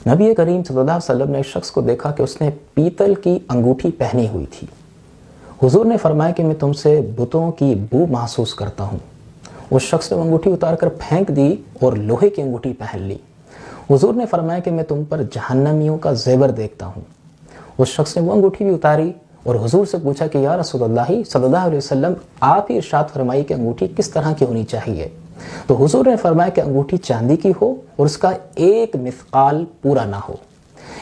نبی کریم صلی اللہ علیہ وسلم نے ایک شخص کو دیکھا کہ اس نے پیتل کی انگوٹھی پہنی ہوئی تھی۔ حضور نے فرمایا کہ میں تم سے بتوں کی بو محسوس کرتا ہوں۔ اس شخص نے انگوٹھی اتار کر پھینک دی اور لوہے کی انگوٹھی پہن لی۔ حضور نے فرمایا کہ میں تم پر جہنمیوں کا زیور دیکھتا ہوں۔ اس شخص نے وہ انگوٹھی بھی اتاری اور حضور سے پوچھا کہ یا رسول اللہ صلی اللہ علیہ وسلم، آپ ہی ارشاد فرمائیے کہ انگوٹھی کس طرح کی ہونی چاہیے؟ تو حضور نے فرمایا کہ انگوٹھی چاندی کی ہو اور اس کا ایک مثقال پورا نہ ہو۔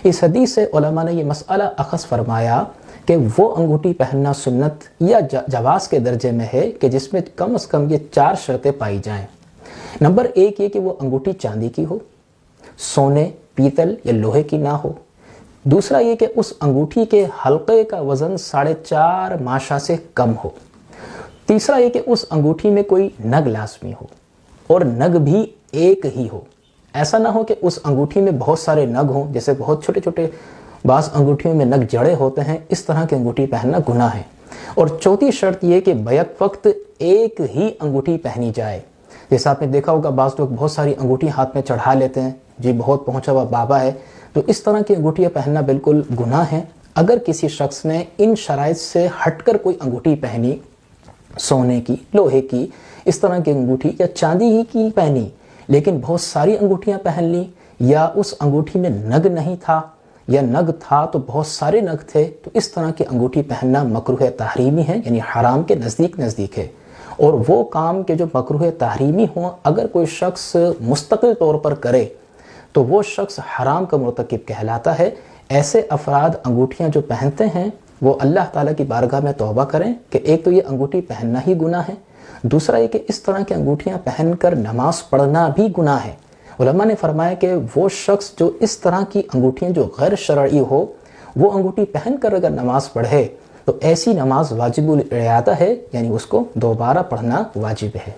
اس حدیث سے علماء نے یہ مسئلہ اخذ فرمایا کہ وہ انگوٹھی پہننا سنت یا جواز کے درجے میں ہے کہ جس میں کم از کم یہ 4 شرطیں پائی جائیں۔ نمبر 1 یہ کہ وہ انگوٹھی چاندی کی ہو، سونے، پیتل یا لوہے کی نہ ہو۔ دوسرا یہ کہ اس انگوٹھی کے حلقے کا وزن 4.5 ماشا سے کم ہو۔ تیسرا یہ کہ اس انگوٹھی میں کوئی نگ لازمی ہو اور نگ بھی ایک ہی ہو۔ ایسا نہ ہو کہ اس انگوٹھی میں بہت سارے نگ ہوں، جیسے بہت چھوٹے چھوٹے بعض انگوٹھیوں میں نگ جڑے ہوتے ہیں، اس طرح کی انگوٹھی پہننا گناہ ہے۔ اور چوتھی شرط یہ کہ بیک وقت ایک ہی انگوٹھی پہنی جائے۔ جیسا آپ نے دیکھا ہوگا بعض لوگ بہت ساری انگوٹھی ہاتھ میں چڑھا لیتے ہیں، جی بہت پہنچا ہوا بابا ہے، تو اس طرح کی انگوٹھیاں پہننا بالکل گناہ ہے۔ اگر کسی شخص نے ان شرائط سے ہٹ کر کوئی انگوٹھی پہنی، سونے کی، لوہے کی، اس طرح کی انگوٹھی یا چاندی ہی کی پہنی، لیکن بہت ساری انگوٹھیاں پہن لی، یا اس انگوٹھی میں نگ نہیں تھا، یا نگ تھا تو بہت سارے نگ تھے، تو اس طرح کی انگوٹھی پہننا مکروہ تحریمی ہے، یعنی حرام کے نزدیک ہے۔ اور وہ کام کے جو مکروہ تحریمی ہوں اگر کوئی شخص مستقل طور پر کرے تو وہ شخص حرام کا مرتکب کہلاتا ہے۔ ایسے افراد انگوٹھیاں جو پہنتے ہیں وہ اللہ تعالیٰ کی بارگاہ میں توبہ کریں کہ ایک تو یہ انگوٹھی پہننا ہی گناہ ہے، دوسرا یہ کہ اس طرح کی انگوٹھیاں پہن کر نماز پڑھنا بھی گناہ ہے۔ علماء نے فرمایا کہ وہ شخص جو اس طرح کی انگوٹھیاں جو غیر شرعی ہو وہ انگوٹھی پہن کر اگر نماز پڑھے تو ایسی نماز واجب الاعادہ ہے، یعنی اس کو دوبارہ پڑھنا واجب ہے۔